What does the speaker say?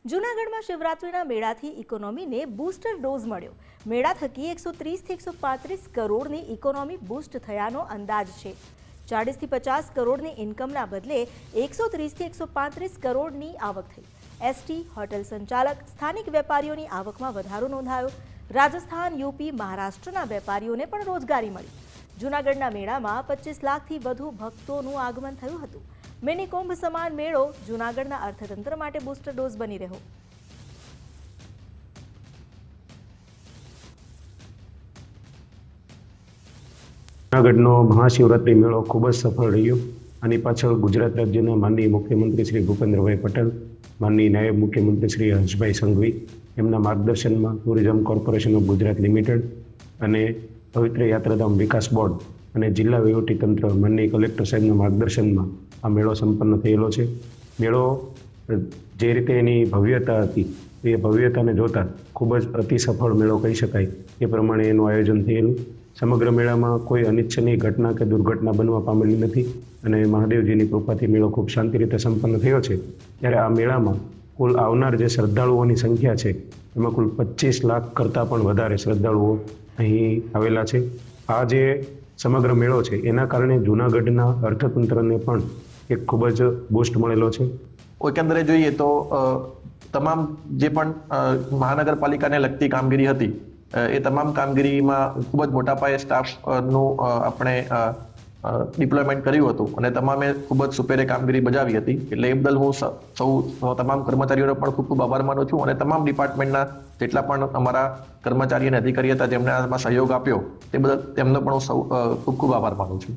જૂનાગઢમાં શિવરાત્રીના મેળાથી ઇકોનોમીને booster dose મળ્યો. મેળા થકી 130 થી 135 કરોડની ઇકોનોમી બૂસ્ટ થયાનો અંદાજ છે. 40 થી 50 કરોડની ઇન્કમના બદલે 130 થી 135 કરોડની આવક થઈ. એસટી, હોટેલ સંચાલક, સ્થાનિક વેપારીઓની આવકમાં વધારો નોંધાયો. રાજસ્થાન, યુપી, મહારાષ્ટ્રના વેપારીઓને પણ રોજગારી મળી. જૂનાગઢના મેળામાં 25 લાખથી વધુ ભક્તોનું આગમન થયું હતું. મિની કુંભ સમાન મેળો જૂનાગઢના અર્થતંત્ર માટે બૂસ્ટર ડોઝ બની રહ્યો. જૂનાગઢનો મહાશિવરાત્રી મેળો ખૂબ જ સફળ રહ્યો. આની પાછળ ગુજરાત રાજ્યના માનનીય મુખ્યમંત્રી શ્રી ભૂપેન્દ્રભાઈ પટેલ, માનનીય નાયબ મુખ્યમંત્રી શ્રી હર્ષભાઈ સંઘવી એમના માર્ગદર્શનમાં tourism corporation of Gujarat limited અને પવિત્ર યાત્રાધામ વિકાસ બોર્ડ અને જિલ્લા વહીવટીતંત્ર માનનીય કલેક્ટર સાહેબના માર્ગદર્શનમાં આ મેળો સંપન્ન થયેલો છે. મેળો જે રીતે એની ભવ્યતા હતી એ ભવ્યતાને જોતા ખૂબ જ અતિ સફળ મેળો કહી શકાય એ પ્રમાણે એનું આયોજન થયેલું. સમગ્ર મેળામાં કોઈ અનિચ્છનીય ઘટના કે દુર્ઘટના બનવા પામેલી નથી અને મહાદેવજીની કૃપાથી મેળો ખૂબ શાંતિ રીતે સંપન્ન થયો છે. ત્યારે આ મેળામાં કુલ આવનાર જે શ્રદ્ધાળુઓની સંખ્યા છે એમાં કુલ 25 લાખ કરતાં પણ વધારે શ્રદ્ધાળુઓ અહીં આવેલા છે. આ જે સમગ્ર મેળો છે એના કારણે જૂનાગઢના અર્થતંત્રને પણ એક ખૂબ જ બૂસ્ટ મળેલો છે. એકંદરે જોઈએ તો તમામ જે પણ મહાનગરપાલિકાને લગતી કામગીરી હતી એ તમામ કામગીરીમાં ખૂબ જ મોટા પાયે સ્ટાફનું આપણે ડિપ્લોયમેન્ટ કર્યું હતું અને તમામે ખૂબ જ સુપેરે કામગીરી બજાવી હતી. એટલે એ બદલ હું સૌ તમામ કર્મચારીઓનો પણ ખૂબ ખૂબ આભાર માનું છું અને તમામ ડિપાર્ટમેન્ટના જેટલા પણ અમારા કર્મચારી અને અધિકારી હતા જેમણે આમાં સહયોગ આપ્યો તે બદલ તેમનો પણ હું ખૂબ ખૂબ આભાર માનું છું.